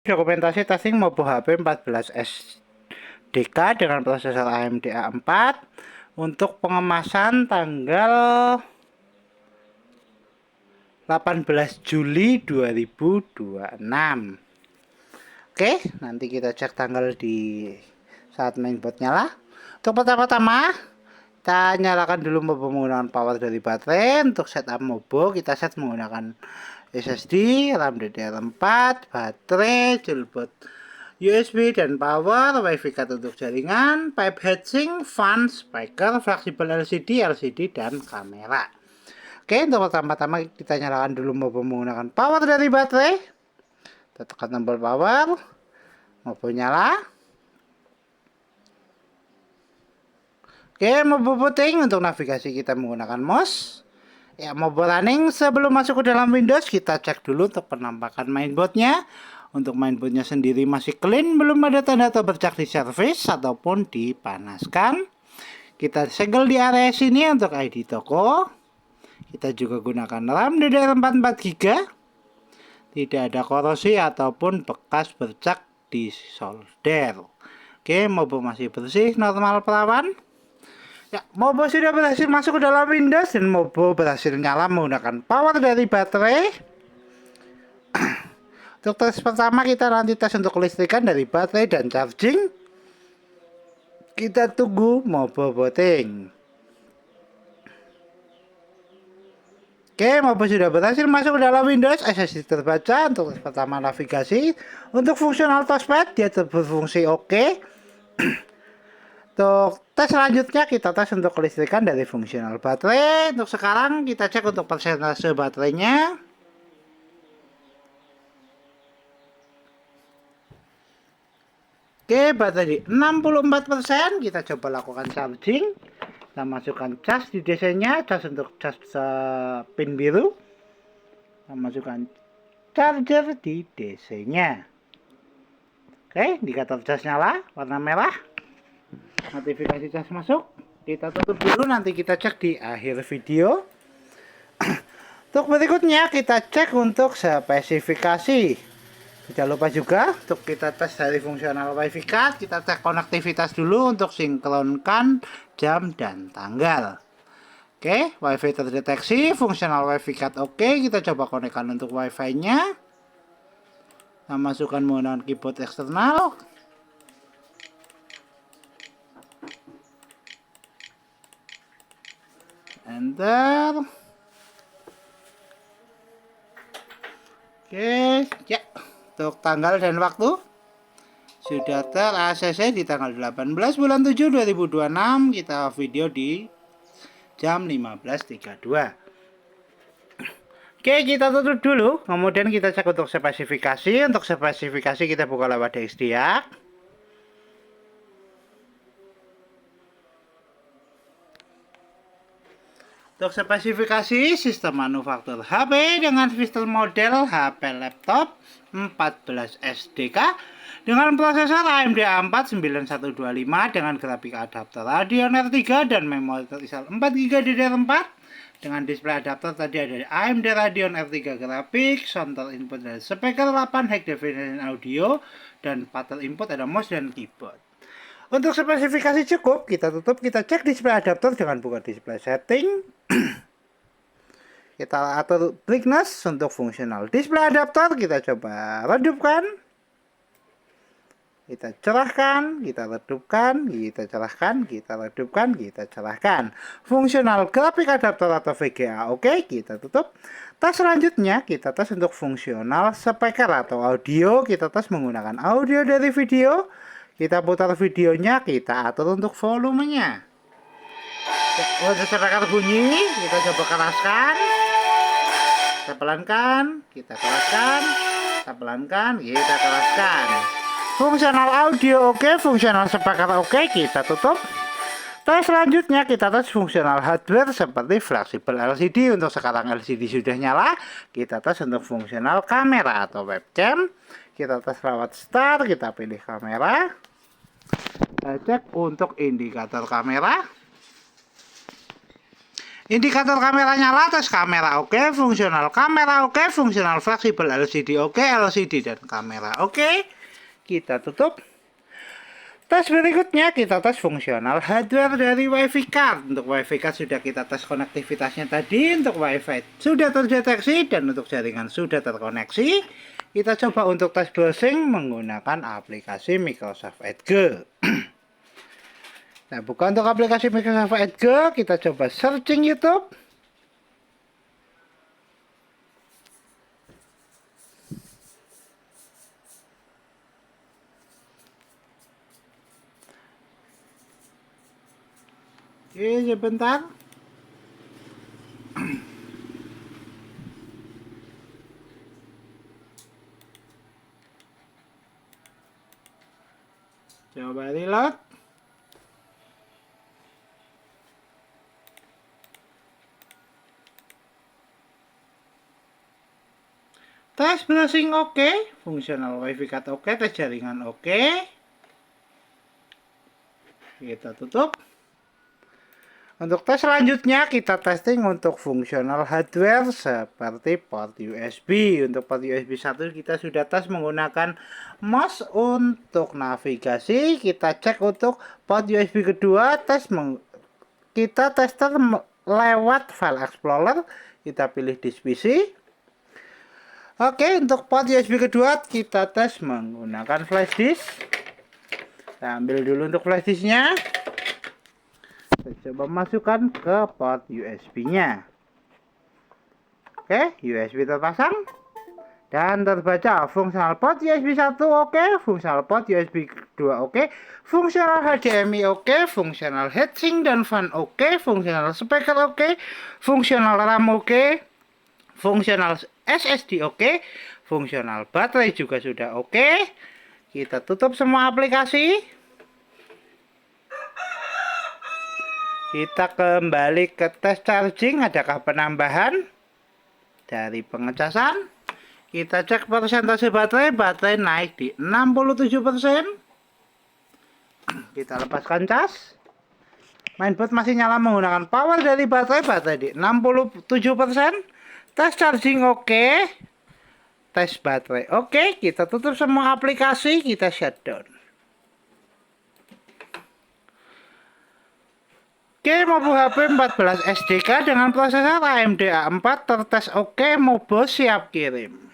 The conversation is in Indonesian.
Dokumentasi testing Mobo HP 14 SDK dengan prosesor AMD A4 untuk pengemasan tanggal 18 Juli 2026. Oke, nanti kita cek tanggal di saat mainboard nyala. Untuk pertama-tama kita nyalakan dulu Mobo menggunakan power dari baterai. Untuk setup Mobo kita set menggunakan SSD, RAM DDR4, baterai, jailbird USB dan power, WiFi card untuk jaringan, pipe heatsink, fan, speaker, fleksibel LCD dan kamera. Oke, untuk pertama-tama kita nyalakan dulu Mobo menggunakan power dari baterai. Kita tekan tombol power, Mobo nyala. Oke, Mobo booting. Untuk navigasi kita menggunakan mouse. Ya, Mobo running. Sebelum masuk ke dalam Windows, kita cek dulu untuk penampakan mainboardnya. Untuk mainboardnya sendiri masih clean, belum ada tanda atau bercak di servis ataupun dipanaskan. Kita segel di area sini untuk ID toko. Kita juga gunakan RAM DDR4 4GB. Tidak ada korosi ataupun bekas bercak di solder. Oke, Mobo masih bersih, normal perawan. Ya, Mobo sudah berhasil masuk ke dalam Windows dan Mobo berhasil nyala menggunakan power dari baterai. Untuk tes pertama kita nanti tes untuk kelistrikan dari baterai dan charging. Kita tunggu Mobo booting. Oke, Mobo sudah berhasil masuk ke dalam Windows. SSD terbaca. Untuk tes pertama navigasi. Untuk fungsional touchpad dia berfungsi oke. Untuk tes selanjutnya kita tes untuk kelistrikan dari fungsional baterai. Untuk sekarang kita cek untuk persentase baterainya. Oke, baterai di 64%. Kita coba lakukan charging. Kita masukkan cas di DC-nya, cas untuk cas pin biru. Kita masukkan charger di DC-nya. Oke, indikator cas nyala, warna merah. Notifikasi cas masuk. Kita tutup dulu, nanti kita cek di akhir video. Untuk berikutnya kita cek untuk spesifikasi. Jangan lupa juga untuk kita tes dari fungsional WiFi card. Kita cek konektivitas dulu untuk sinkronkan jam dan tanggal. Oke, WiFi terdeteksi, fungsional WiFi card oke. Kita coba konekkan untuk WiFi-nya. Kita masukkan menggunakan keyboard eksternal. Enter. Oke, ya. Untuk tanggal dan waktu sudah ter-ACC di tanggal 18 bulan 7 2026. Kita video di jam 15.32. Oke, kita tutup dulu. Kemudian kita cek untuk spesifikasi. Untuk spesifikasi kita buka lewat DXDIAC. Untuk spesifikasi sistem manufaktur HP dengan sistem model HP laptop 14 SDK dengan prosesor AMD A4 9125 dengan grafik adapter Radeon R3 dan memori terisal 4GB DDR4 dengan display adapter tadi ada AMD Radeon R3 grafik, sound input dan speaker 8 high definition audio dan pattern input ada mouse dan keyboard. Untuk spesifikasi cukup, kita tutup, kita cek display adapter dengan buka display setting. Kita atur brightness untuk fungsional display adapter, kita coba redupkan. Kita cerahkan, kita redupkan, kita cerahkan, kita redupkan, kita cerahkan. Fungsional grafik adapter atau VGA oke, kita tutup. Tes selanjutnya kita tes untuk fungsional speaker atau audio, kita tes menggunakan audio dari video. Kita putar videonya, kita atur untuk volumenya. Untuk speaker bunyi, kita coba keraskan. Kita pelankan, kita keraskan, kita pelankan, kita keraskan. Fungsional audio oke, fungsional speaker oke, kita tutup. Tes selanjutnya kita tes fungsional hardware seperti fleksibel LCD. Untuk sekarang LCD sudah nyala. Kita tes untuk fungsional kamera atau webcam. Kita tes lewat start, kita pilih kamera. Kita cek untuk indikator kamera. Indikator kamera nyala, tes kamera oke, fungsional kamera oke, fungsional fleksibel LCD oke, LCD dan kamera oke. Kita tutup. Tes berikutnya kita tes fungsional hardware dari WiFi card. Untuk WiFi card sudah kita tes konektivitasnya tadi, untuk WiFi sudah terdeteksi dan untuk jaringan sudah terkoneksi. Kita coba untuk tes browsing menggunakan aplikasi Microsoft Edge. Nah, bukan untuk aplikasi Microsoft Edge, kita coba searching YouTube. Oke, sebentar. Coba reload. Tes browsing oke, fungsional WiFi card oke, tes jaringan oke. Kita tutup. Untuk tes selanjutnya kita testing untuk fungsional hardware seperti port USB. Untuk port USB 1 kita sudah tes menggunakan mouse. Untuk navigasi kita cek untuk port USB kedua, kita tester lewat file explorer. Kita pilih disk PC. Oke, untuk port USB kedua kita tes menggunakan flash disk. Kita ambil dulu untuk flash disknya. Kita coba masukkan ke port USB-nya. Oke, USB terpasang dan terbaca. Fungsional port USB 1 oke, fungsional port USB 2 oke, fungsional HDMI oke, fungsional heatsink dan fan oke, fungsional speaker oke, fungsional RAM oke, fungsional SSD oke, fungsional baterai juga sudah oke. Kita tutup semua aplikasi. Kita kembali ke tes charging, adakah penambahan dari pengecasan. Kita cek persentase baterai naik di 67%. Kita lepaskan cas. Mainboard masih nyala menggunakan power dari baterai di 67%. Tes charging oke. Tes baterai oke. Kita tutup semua aplikasi, kita shutdown. Oke, Mobo HP 14 SDK dengan prosesor AMD A4 tertes oke, Mobo siap kirim.